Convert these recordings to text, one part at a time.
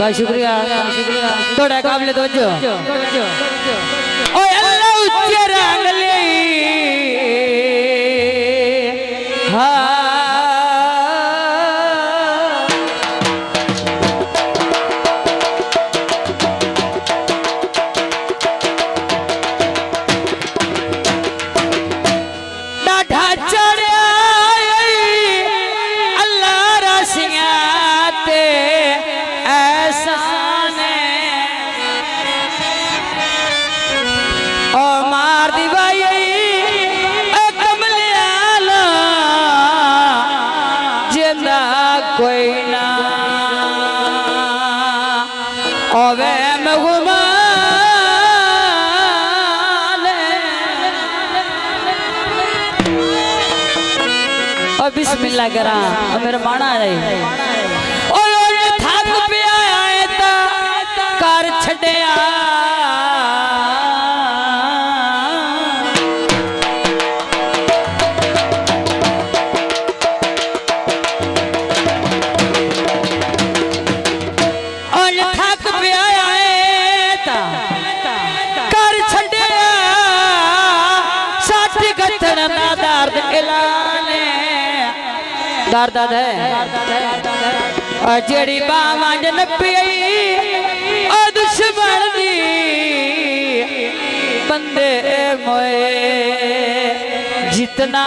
बहुत शुक्रिया थोड़ा काबिल तवज्जो ओए अल्लाह उच्चे रंग ले हाँ कोई ना ओवे मगुमान ओ बिस्मिल्लाह करा मेरा माना आ रही ओए थक पे आए ता कर छड़या दर्द है जेड़ी बावां जन पई ओ दुश्मन दी बंदे मोए जितना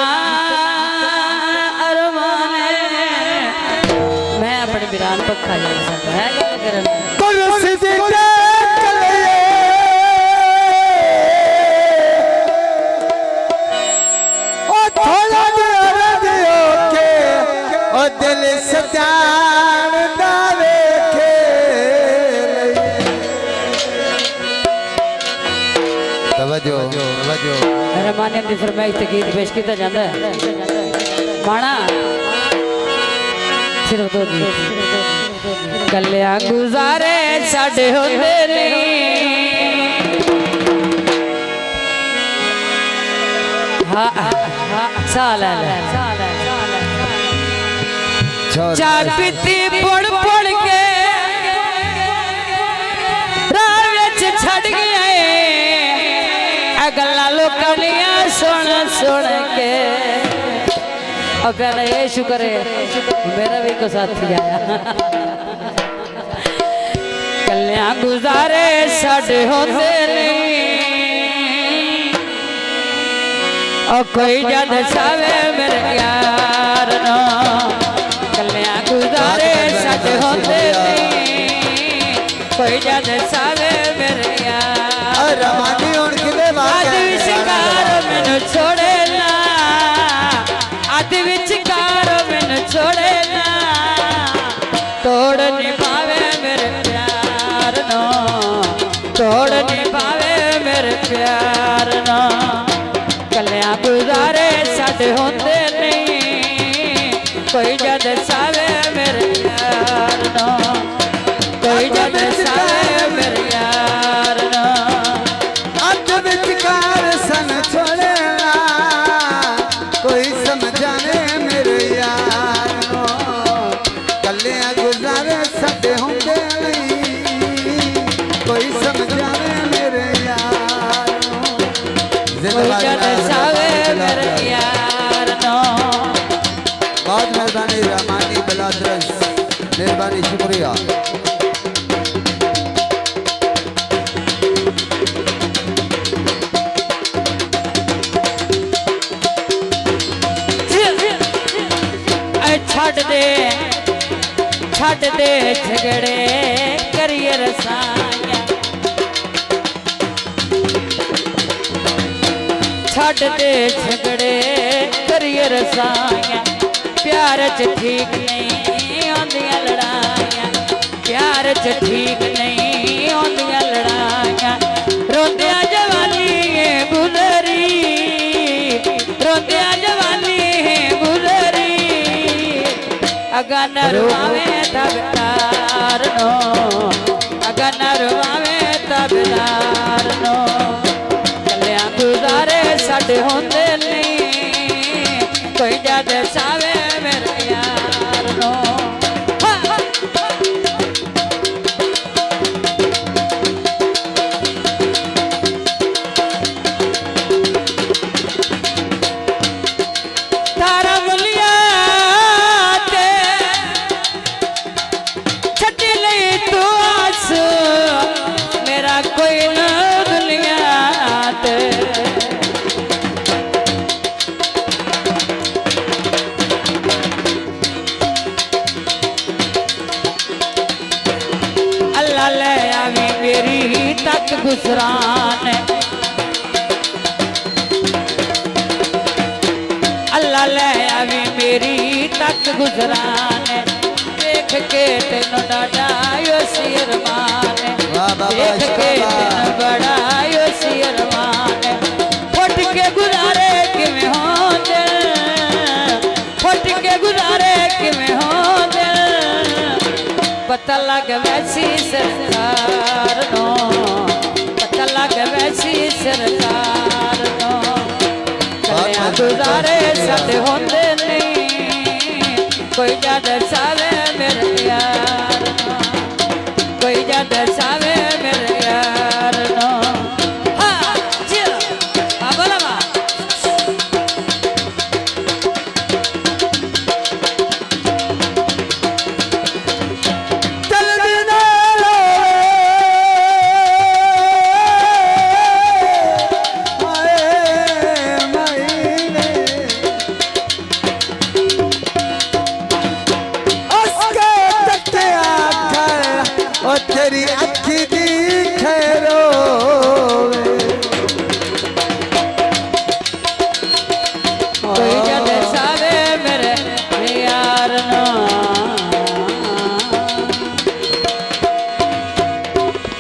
अरमान मैं अपने बिरान पक्का जा सकता है दिल सजान दा वेखे तवज्जो रहमानियत दी फरमाइश ते गीत पेश किया जाता है माना सिर्फ दो गीत कल्या गुजारे साडे होंदे नहीं हाँ साला चाय पीती पड़ पड़ के राह विच छड़ गए गल्लां लोकां दियां सुन सुन के और कहना ये शुक्र है मेरा भी को साथी आया कल्यां गुजारे साडे होंदे नहीं और कोई जद सावे मेरे यार ना गुजारे सच होते कोई जद सावे मेरे यार रवानी उनके आद विचकार मैनू छोड़े ना आद विचकार मैनू छोड़े ना तोड़ नहीं पावे मेरे प्यार नो तोड़ नहीं पावे मेरे प्यार नो कल्या गुजारे सच होते नहीं कोई जद सावे मेरे यार नो कोई जद सावे मेरे यार नो अज विचकार सन छोड़े ना कोई समझाने मेरे यार नो कलियां गुजारे सदे होंदे नहीं कोई समझाने मेरे यार नो कोई जद सावे मेरे यार नो बहुत मेहरबानी रहमानी बलादरस मेहरबानी शुक्रिया छड़ दे झगड़े करिए रसाया छड़ दे झगड़े करिए रसाया प्यार च ठीक नहीं आंदियां लड़ाइयां प्यार च ठीक नहीं आंदियां लड़ाइयां रोंदियां जवानी गुजरी रोंदियां जवानी गुजरी अगा न रुआवे तबदार नो अगा न रुआवे तबदार नो कल्या गुजारे साडे होंदे नहीं कोई जद सावे मेरे यार नो अल्लाह ले आवी मेरी तक गुजरान अल्लाह ले आवी मेरी तक गुजरान देख के तेन डाडा यो सिरमान वाह बाबा देख के तेन शाबाश। बड़ा यो सिरमान फट के गुजारे किवें होंदे फट के गुजारे किवें होंदे पता लग वैसी सरकार नो पता लग वैसी सरकार नो कलियां गुजारे साडे होंदे नहीं कोई जा दर्शावे मेरे यार नो कोई जा दर्शावे मेरे यार नो हाँ जी हाँ बोला माँ चल बिना हाय महीने उसके तकिया कर ओ तेरी